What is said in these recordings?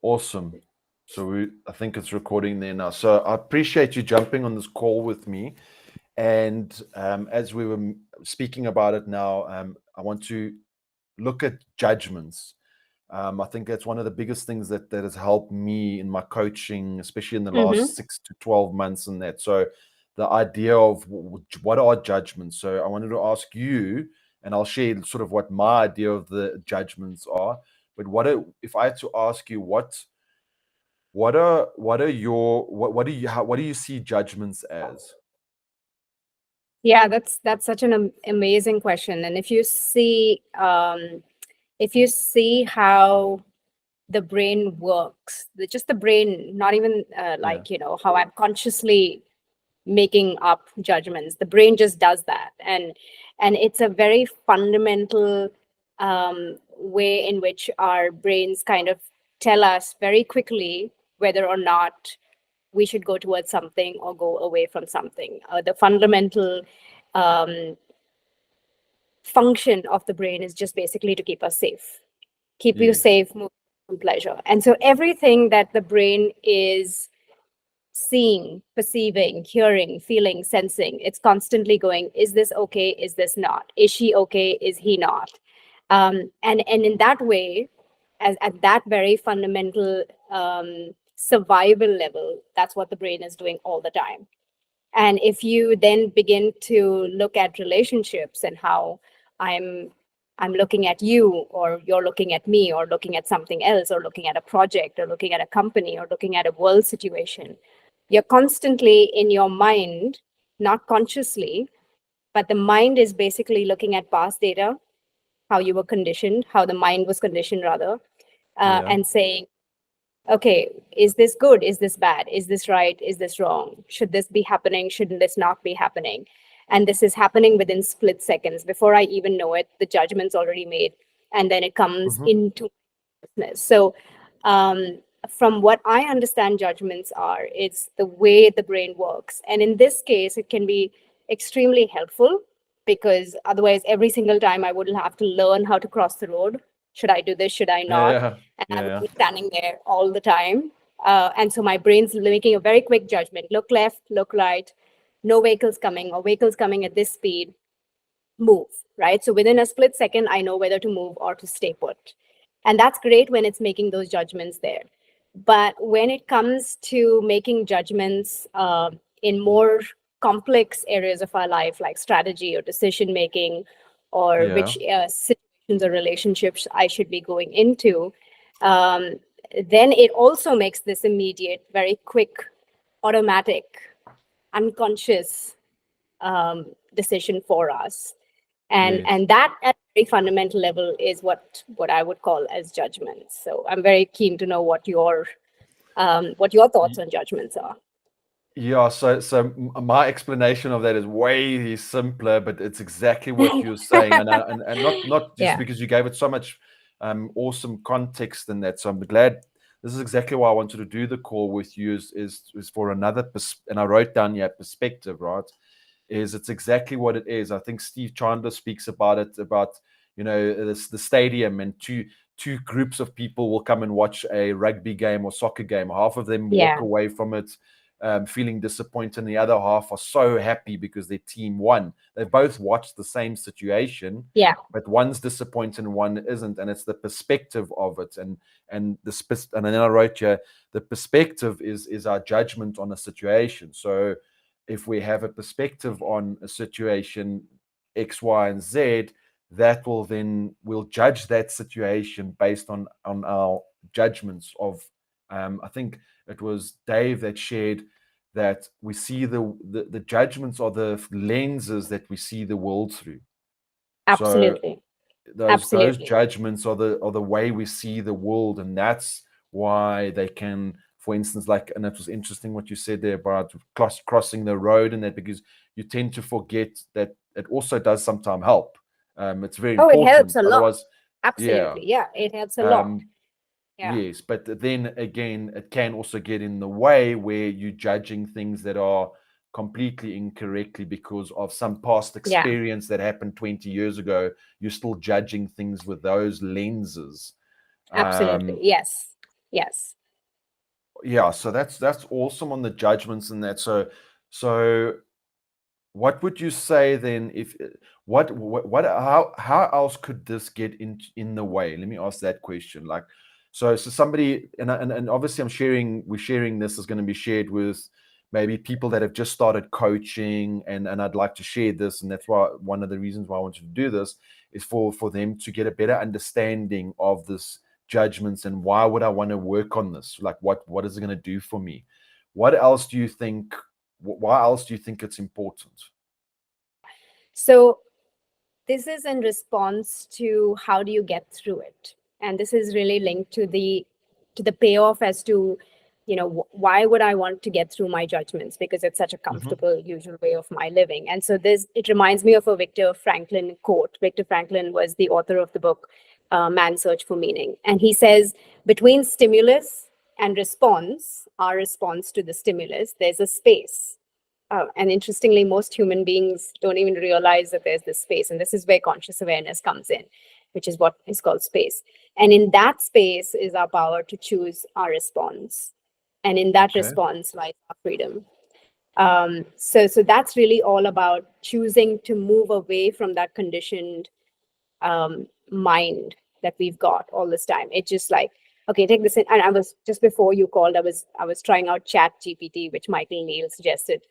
Awesome. So I think it's recording there now. So I appreciate you jumping on this call with me. And as we were speaking about it now, I want to look at judgments. I think that's one of the biggest things that has helped me in my coaching, especially in the Mm-hmm. last 6 to 12 months and that. So the idea of what are judgments? So I wanted to ask you, and I'll share sort of what my idea of the judgments are. But if I had to ask you what are your what do you what do you see judgments as? Yeah, that's such an amazing question. And if you see how the brain works, just the brain, not even Yeah, how I'm consciously making up judgments. The brain just does that, and it's a very fundamental way in which our brains kind of tell us very quickly whether or not we should go towards something or go away from something. The fundamental um, function of the brain is just basically to keep you yes, safe, move from pleasure. And so everything that the brain is seeing, perceiving, hearing, feeling, sensing, it's constantly going, is this okay? Is this not? Is she okay? Is he not? And in that way, as at that very fundamental survival level, that's what the brain is doing all the time. And if you then begin to look at relationships and how i'm I'm looking at you, or you're looking at me, or looking at something else, or looking at a project, or looking at a company, or looking at a world situation, you're constantly in your mind, not consciously, but the mind is basically looking at past data, how you were conditioned, how the mind was conditioned rather, yeah, and saying, okay, is this good? Is this bad? Is this right? Is this wrong? Should this be happening? Shouldn't this not be happening? And this is happening within split seconds. Before I even know it, the judgment's already made, and then it comes hmm, into business. So, from what I understand, judgments are, it's the way the brain works. And in this case, it can be extremely helpful, because otherwise, every single time I would have to learn how to cross the road. Should I do this? Should I not? yeah, And I would yeah, be standing there all the time. And so my brain's making a very quick judgment: look left, look right, no vehicles coming, or vehicles coming at this speed, move, right? So within a split second, I know whether to move or to stay put. And that's great when it's making those judgments there. But when it comes to making judgments in more complex areas of our life, like strategy or decision making, or yeah, which situations or relationships I should be going into, um, then it also makes this immediate, very quick, automatic, unconscious decision for us. yes. And that at a very fundamental level is what I would call as judgments. So I'm very keen to know what your thoughts on judgments are. Yeah, so my explanation of that is way simpler, but it's exactly what you're saying, and not just Yeah. because you gave it so much awesome context in that. So I'm glad. This is exactly why I wanted to do the call with you is for another and I wrote down here perspective, right? Is it's exactly what it is. I think Steve Chandler speaks about it about the stadium, and two groups of people will come and watch a rugby game or soccer game. Half of them walk Yeah. away from it feeling disappointed, and the other half are so happy because their team won. They both watched the same situation, Yeah. but one's disappointed and one isn't, and it's the perspective of it. And then I wrote here, the perspective is our judgment on a situation. So if we have a perspective on a situation X, Y, and Z, that will then we'll judge that situation based on our judgments of I think it was Dave that shared that we see the judgments are the lenses that we see the world through. So Absolutely. those Absolutely. judgments are the way we see the world, and that's why they can, for instance, like, and it was interesting what you said there about crossing the road and that, because you tend to forget that it also does sometimes help. It's very Oh, it helps important. a lot. Otherwise, yeah. Absolutely. Yeah, it helps a lot. Um, Yeah. Yes, but then again, it can also get in the way where you're judging things that are completely incorrectly because of some past Yeah. experience that happened 20 years ago. You're still judging things with those lenses. Absolutely. Um, Yes. Yes. Yeah, so that's awesome on the judgments and that. So what would you say then if what how else could this get in the way? Let me ask that question. Like, so somebody and obviously we're sharing this is going to be shared with maybe people that have just started coaching, and I'd like to share this, and that's why one of the reasons why I wanted to do this is for them to get a better understanding of this judgments and why would I want to work on this? Like, what is it going to do for me? What else do you think? Why else do you think it's important? So this is in response to how do you get through it, and this is really linked to the payoff as to, why would I want to get through my judgments, because it's such a Hmm. comfortable usual way of my living. And so this, it reminds me of a Viktor Franklin quote. Viktor Franklin was the author of the book Man's Search for Meaning, and he says, between stimulus and response, our response to the stimulus, there's a space. And interestingly, most human beings don't even realize that there's this space. And this is where conscious awareness comes in, which is what is called space. And in that space is our power to choose our response. And in that Okay. response lies our freedom. So that's really all about choosing to move away from that conditioned mind that we've got all this time. It's just like, okay, take this in. And I was, just before you called, I was trying out Chat GPT, which Michael Neal suggested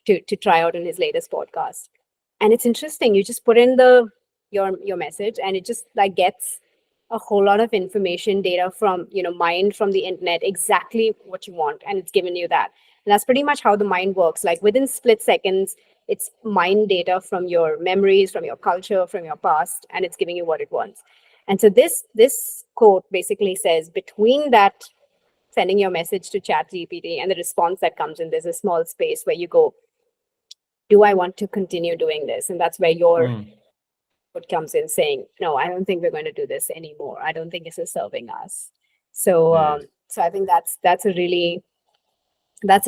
to try out in his latest podcast. And it's interesting. You just put in your message, and it just like gets a whole lot of information, data from, mined from the internet, exactly what you want, and it's given you that. And that's pretty much how the mind works. Like within split seconds, it's mined data from your memories, from your culture, from your past, and it's giving you what it wants. And so this quote basically says, between that sending your message to Chat GPT and the response that comes in, there's a small space where you go, do I want to continue doing this? And that's where your Mm, what comes in, saying, no, I don't think we're going to do this anymore. I don't think this is serving us. So yes. so I think that's a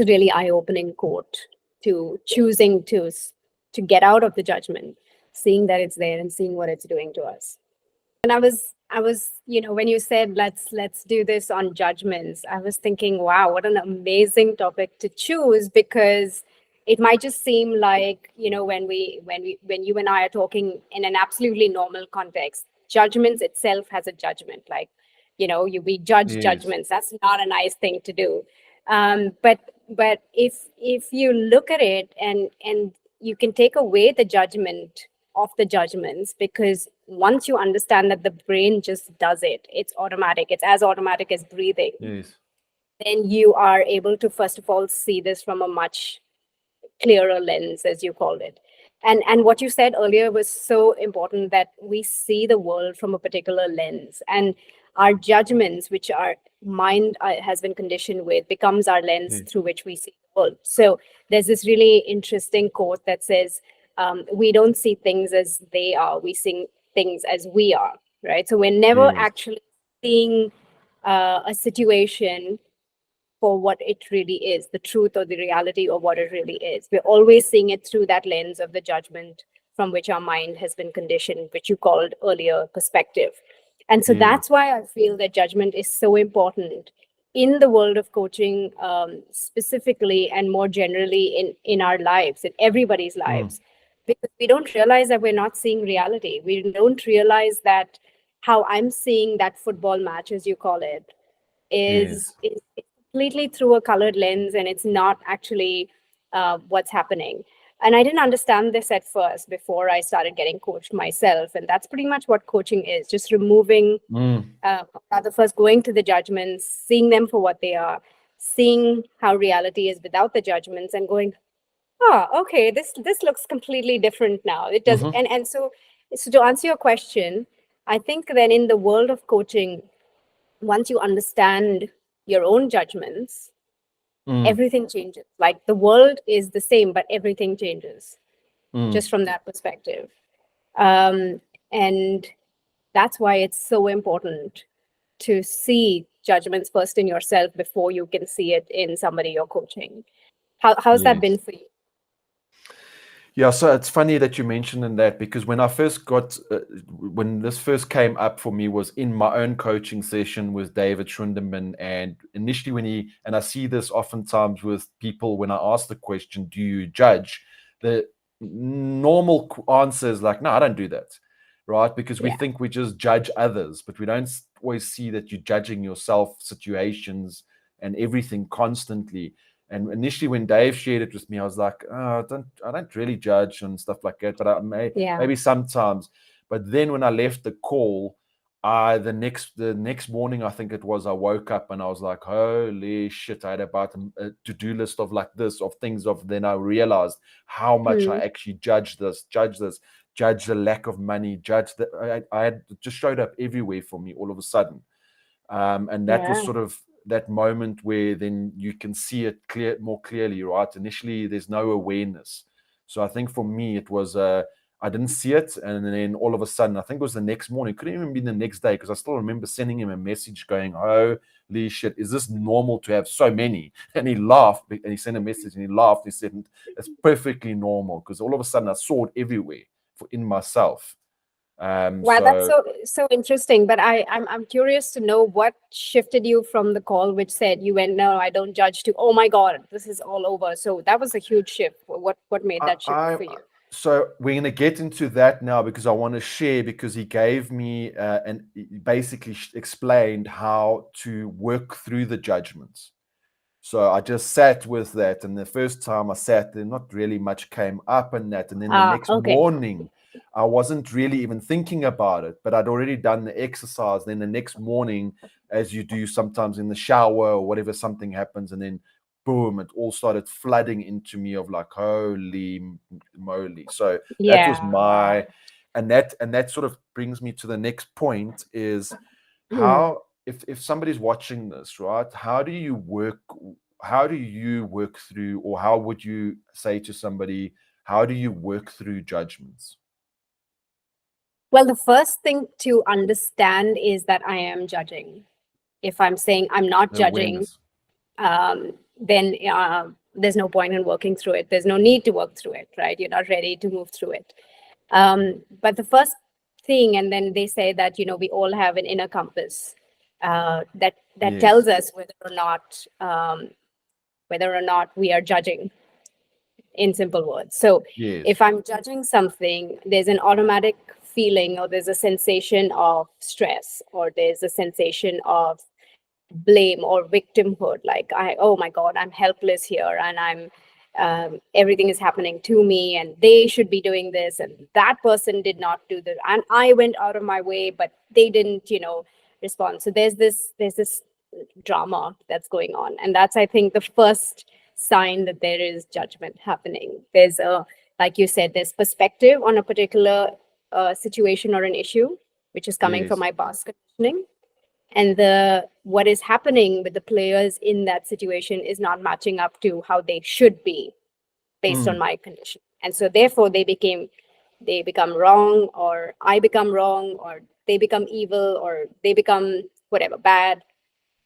really eye-opening quote, to choosing to get out of the judgment, seeing that it's there and seeing what it's doing to us. And I was, when you said let's do this on judgments, I was thinking, wow, what an amazing topic to choose, because it might just seem like, when you and I are talking in an absolutely normal context, judgments itself has a judgment. Like, we judge Yes. judgments. That's not a nice thing to do. But if you look at it, and you can take away the judgment of the judgments, because once you understand that the brain just does it, it's automatic, it's as automatic as breathing, Yes. then you are able to, first of all, see this from a much clearer lens, as you called it. And what you said earlier was so important, that we see the world from a particular lens, and our judgments, which our mind has been conditioned with, becomes our lens Yes. through which we see the world. So there's this really interesting quote that says, we don't see things as they are, we see things as we are, right? So we're never Yes. actually seeing a situation for what it really is, the truth or the reality of what it really is. We're always seeing it through that lens of the judgment from which our mind has been conditioned, which you called earlier perspective. And so Yes. that's why I feel that judgment is so important in the world of coaching, specifically, and more generally in our lives, in everybody's Mm, lives, because we don't realize that we're not seeing reality. We don't realize that how I'm seeing that football match, as you call it, is yes. is completely through a colored lens, and it's not actually what's happening. And I didn't understand this at first before I started getting coached myself, and that's pretty much what coaching is: just removing, Mm, rather, first going to the judgments, seeing them for what they are, seeing how reality is without the judgments, and going, oh, okay, this looks completely different now. It does. mm-hmm, And so to answer your question, I think then in the world of coaching, once you understand your own judgments, mm, everything changes. Like the world is the same, but everything changes mm, just from that perspective. And that's why it's so important to see judgments first in yourself before you can see it in somebody you're coaching. How's that yes. been for you? Yeah, so it's funny that you mentioned in that because when I first got, when this first came up for me was in my own coaching session with David Schwindeman. And initially, and I see this oftentimes with people when I ask the question, do you judge? The normal answer is like, no, I don't do that, right? Because we Yeah. think we just judge others, but we don't always see that you're judging yourself, situations, and everything constantly. And initially, when Dave shared it with me, I was like, oh, I don't really judge and stuff like that, but Yeah. maybe sometimes. But then when I left the call, the next morning, I think it was, I woke up and I was like, holy shit! I had about a to-do list of like this of things of. Then I realized how much I Hmm. actually judge the lack of money, judge that I had just showed up everywhere for me all of a sudden. And that was Yeah. sort of that moment where then you can see it more clearly, right? Initially, there's no awareness. So I think for me, it was I didn't see it, and then all of a sudden, I think it was the next morning. It couldn't even be the next day because I still remember sending him a message going, "Holy shit, is this normal to have so many?" And he laughed, and he sent a message, and he laughed. He said, "It's perfectly normal," because all of a sudden I saw it everywhere in myself. Wow, that's So so interesting. But I'm curious to know what shifted you from the call, which said you went, no, I don't judge, to, oh my God, this is all over. So that was a huge shift. What made that shift I for you? so we're going to get into that now because I want to share because he gave me and he basically explained how to work through the judgments. So I just sat with that, and the first time I sat there, not really much came up in that. And then the Ah, next okay. morning, I wasn't really even thinking about it, but I'd already done the exercise. Then the next morning, as you do sometimes in the shower or whatever, something happens, and then boom, it all started flooding into me of like, holy moly. So that was Yeah, wow. my, and that sort of brings me to the next point is Hmm. how if somebody's watching this, right, how do you work through, or how would you say to somebody, how do you work through judgments? Well, the first thing to understand is that I am judging. If I'm saying I'm not judging, Awareness. then there's no point in working through it. There's no need to work through it, right? You're not ready to move through it. But the first thing, and then they say that we all have an inner compass that tells Yes. us whether or not we are judging, in simple words. So if Yes. I'm judging something, there's an automatic feeling, or there's a sensation of stress, or there's a sensation of blame or victimhood, like, oh my God, I'm helpless here, and I'm everything is happening to me, and they should be doing this, and that person did not do that, and I went out of my way, but they didn't respond. So there's this drama that's going on, and that's, I think, the first sign that there is judgment happening. There's a, like you said, there's perspective on a particular situation or an issue, which is coming from Yes. my past conditioning, and the what is happening with the players in that situation is not matching up to how they should be based on Mm. my condition, and so therefore they become wrong, or I become wrong, or they become evil, or they become whatever bad,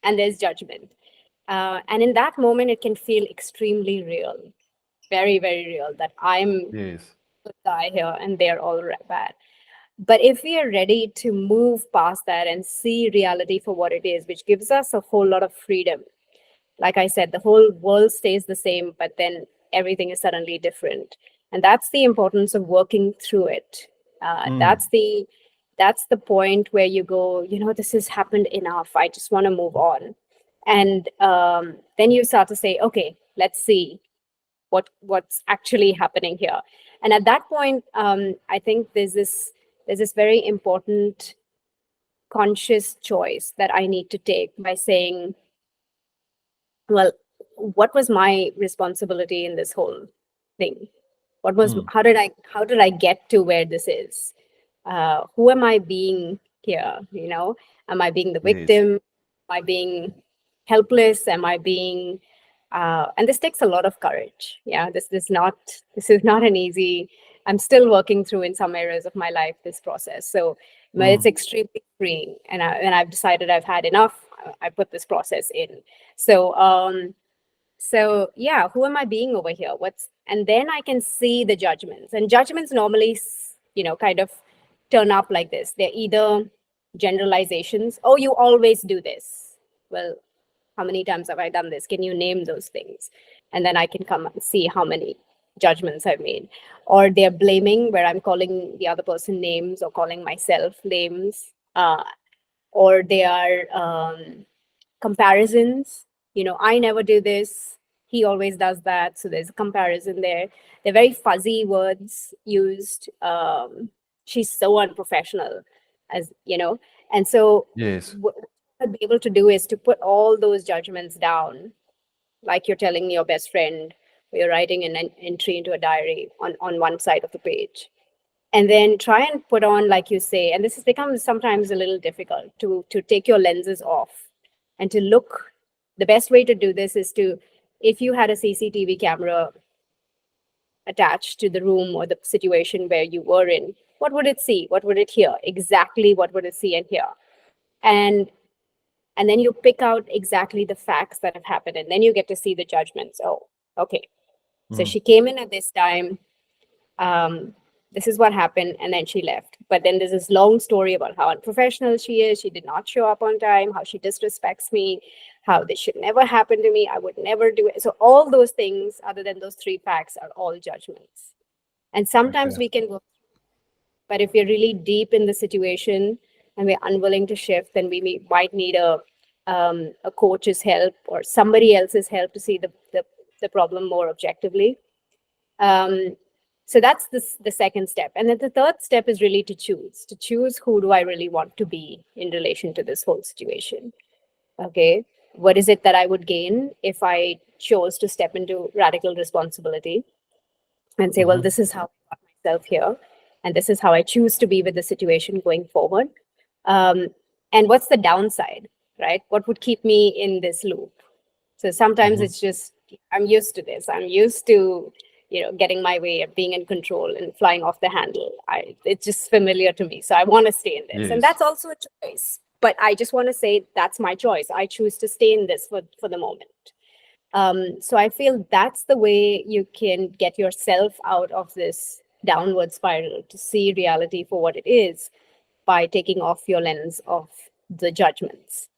and there's judgment. And in that moment it can feel extremely real, very very real, that I'm Yes. the guy here and they're all bad. But if we are ready to move past that and see reality for what it is, which gives us a whole lot of freedom, like I said, the whole world stays the same, but then everything is suddenly different. And that's the importance of working through it. Uh, Mm. that's the that's the point where you go, this has happened enough. I just want to move on. And then you start to say, okay, let's see what's actually happening here. And at that point, I think there's this very important conscious choice that I need to take by saying, well, what was my responsibility in this whole thing? What was Mm. how did I get to where this is? Who am I being here? Am I being the Yes. victim? Am I being helpless? Am I being and this takes a lot of courage. Yeah, this is not an easy. I'm still working through in some areas of my life this process. So but it's Mm. extremely freeing, and I've decided I've had enough. I put this process in. So yeah, who am I being over here? And then I can see the judgments. And judgments normally, kind of turn up like this. They're either generalizations. Oh, you always do this. Well, how many times have I done this? Can you name those things? And then I can come and see how many judgments I've made. Or they're blaming, where I'm calling the other person names or calling myself names. Or they are comparisons. I never do this. He always does that. So there's a comparison there. They're very fuzzy words used. She's so unprofessional, And so Yes. what I'd be able to do is to put all those judgments down, like you're telling your best friend, or you're writing an entry into a diary on one side of the page. And then try and put on, like you say, and this has become sometimes a little difficult, to take your lenses off and to look. The best way to do this is to, if you had a CCTV camera attached to the room or the situation where you were in, what would it see? What would it hear? Exactly what would it see and hear? And and then you pick out exactly the facts that have happened, and then you get to see the judgments. Oh, okay. So she came in at this time. Um, this is what happened, and then she left. But then there's this long story about how unprofessional she is. She did not show up on time, how she disrespects me, how this should never happen to me. I would never do it. So all those things, other than those three facts, are all judgments. And sometimes Okay. we can go, but if we're really deep in the situation and we're unwilling to shift, then might need a coach's help or somebody else's help to see the problem more objectively. Um, so that's the second step. And then the third step is really to choose who do I really want to be in relation to this whole situation. Okay. What is it that I would gain if I chose to step into radical responsibility and say, well, this is how I got myself here, and this is how I choose to be with the situation going forward. Um, and what's the downside, right? What would keep me in this loop? So sometimes it's just, I'm used to this. I'm used to, getting my way, of being in control and flying off the handle. It's just familiar to me. So I want to stay in this. And Yes. that's also a choice. But I just want to say that's my choice. I choose to stay in this for the moment. So I feel that's the way you can get yourself out of this downward spiral, to see reality for what it is, by taking off your lens of the judgments.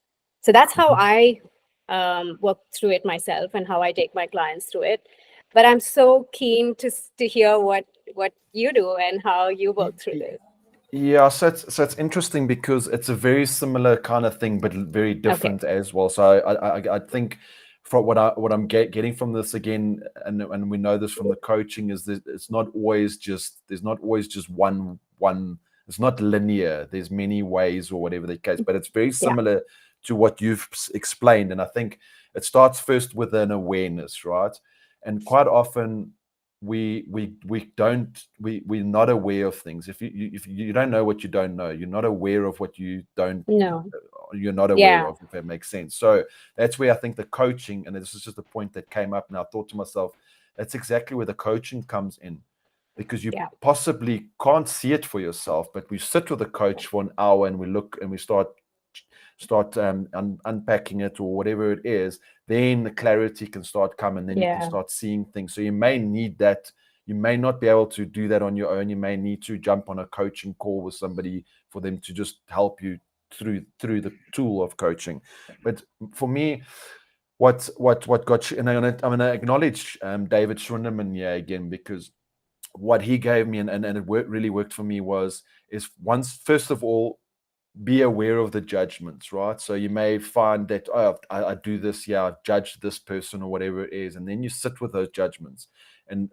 So that's how I work through it myself, and how I take my clients through it. But I'm so keen to hear what you do and how you work through this. Yeah, so it's interesting because it's a very similar kind of thing, but very Okay. different as well. So I think from what I'm getting from this again, and we know this from the coaching, is that it's not always just there's not always just one. It's not linear. There's many ways or whatever the case, but it's very Yeah. similar to what you've explained. And I think it starts first with an awareness, right? And quite often we're not aware of things. If you don't know what you don't know, you're not aware of what No. you're not aware Yeah. of, if that makes sense. So that's where I think the coaching, and this is just a point that came up, and I thought to myself, that's exactly where the coaching comes in, because you Yeah. possibly can't see it for yourself, but we sit with a coach for an hour and we look and we start unpacking it or whatever it is. Then the clarity can start coming, then you can Yeah. start seeing things. So you may need that. You may not be able to do that on your own. You may need to jump on a coaching call with somebody for them to just help you through the tool of coaching. But for me, what got you, and I'm gonna acknowledge David Schwindeman here again, because what he gave me, and it really worked for me, is once, first of all, be aware of the judgments, right? So you may find that, oh, I do this, yeah, I've judged this person or whatever it is, and then you sit with those judgments, and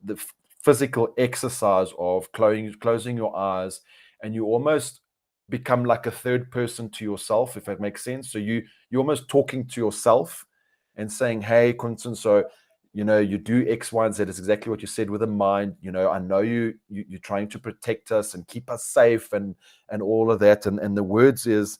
the physical exercise of closing your eyes, and you almost become like a third person to yourself, if that makes sense. So you're almost talking to yourself and saying, hey, Quentin, so you do X, Y, and Z. It's exactly what you said with the mind. I know you're trying to protect us and keep us safe and all of that. And the words is,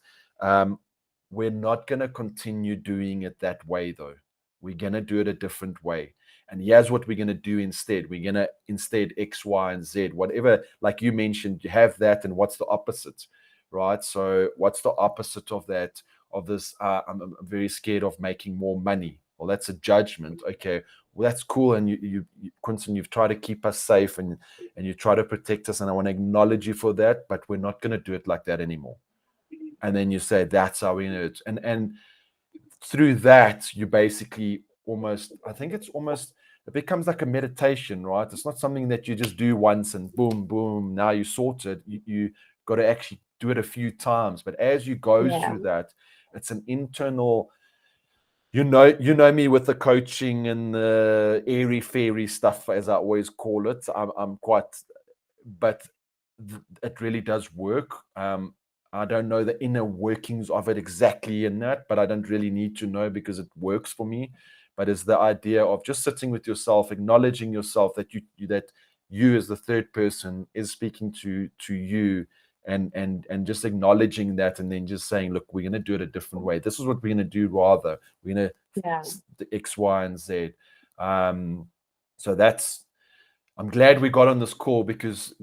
we're not going to continue doing it that way, though. We're going to do it a different way. And here's what we're going to do instead. We're going to instead X, Y, and Z, whatever, like you mentioned, you have that. And what's the opposite, right? So what's the opposite of that, of this? I'm very scared of making more money. well, that's a judgment. Okay, well, that's cool. And Quinton, you've tried to keep us safe, and you try to protect us, and I want to acknowledge you for that, but we're not going to do it like that anymore. And then you say, that's how we know it. And through that, you basically almost, I think it's almost, it becomes like a meditation, right? It's not something that you just do once and boom, boom, now you sort it. You got to actually do it a few times. But as you go Yeah. through that, it's an internal, you know me with the coaching and the airy fairy stuff, as I always call it. I'm quite, but it really does work. I don't know the inner workings of it exactly in that, but I don't really need to know because it works for me. But it's the idea of just sitting with yourself, acknowledging yourself that you as the third person is speaking to you, and just acknowledging that, and then just saying, look, we're going to do it a different way. This is what we're going to do. Rather, we're going Yeah. to X, Y, and Z. So that's, I'm glad we got on this call, because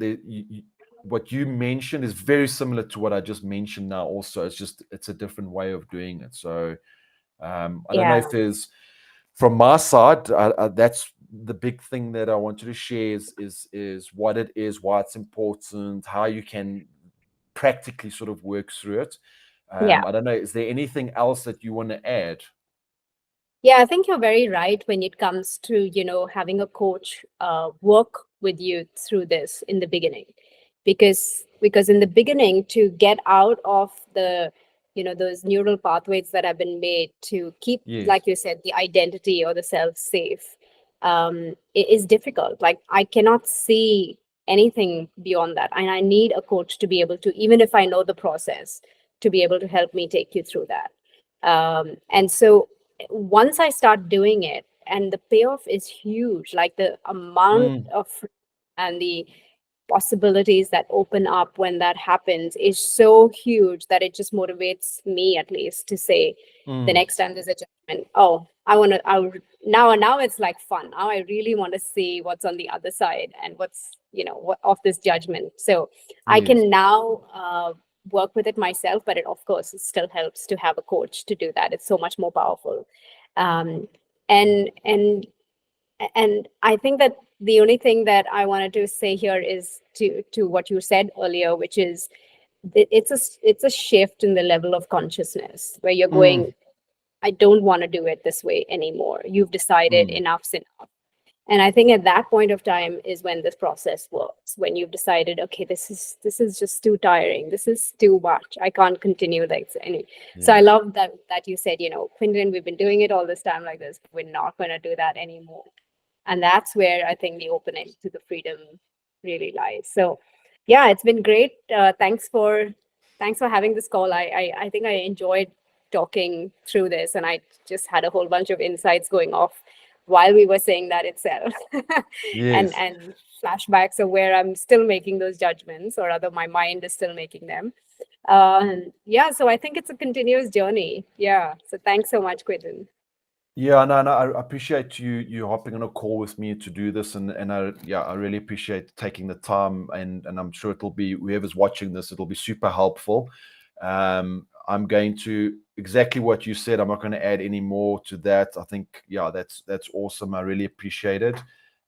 what you mentioned is very similar to what I just mentioned now. Also, it's a different way of doing it. So I don't know Yeah. if there's, from my side, that's the big thing that I wanted to share is what it is, why it's important, how you can practically sort of work through it. Yeah. I don't know. Is there anything else that you want to add? Yeah, I think you're very right when it comes to, having a coach work with you through this in the beginning. Because in the beginning, to get out of the, those neural pathways that have been made to keep, Yes. like you said, the identity or the self safe, it is difficult. Like I cannot see anything beyond that. And I need a coach to be able to, even if I know the process, to be able to help me take you through that. And so once I start doing it, and the payoff is huge, like the amount Mm, of and the possibilities that open up when that happens is so huge that it just motivates me, at least, to say the mm, next time there's a judgment, oh, I want to, now it's like fun. Now I really want to see what's on the other side and what's, what of this judgment. So I yes. can now work with it myself, but it, of course, it still helps to have a coach to do that. It's so much more powerful. um, and and and I think that the only thing that I wanted to say here is to what you said earlier, which is it's a shift in the level of consciousness where you're Mm, going, I don't want to do it this way anymore. You've decided mm, enough's enough. And I think at that point of time is when this process works, when you've decided, okay, this is just too tiring, this is too much, I can't continue this any. So I yes. love that you said, Quinton, we've been doing it all this time like this, we're not going to do that anymore. And that's where I think the opening to the freedom really lies. So yeah, it's been great. Thanks for having this call. I think I enjoyed talking through this, and I just had a whole bunch of insights going off while we were saying that itself. and Yes. and flashbacks of where I'm still making those judgments, or rather my mind is still making them. Yeah, so I think it's a continuous journey. Yeah, so thanks so much, Quinton. Yeah, no, I appreciate you hopping on a call with me to do this, and I really appreciate taking the time, and I'm sure it'll be, whoever's watching this, it'll be super helpful. I'm going to, exactly what you said. I'm not going to add any more to that. I think, yeah, that's awesome. I really appreciate it.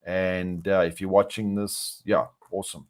And if you're watching this, yeah, awesome.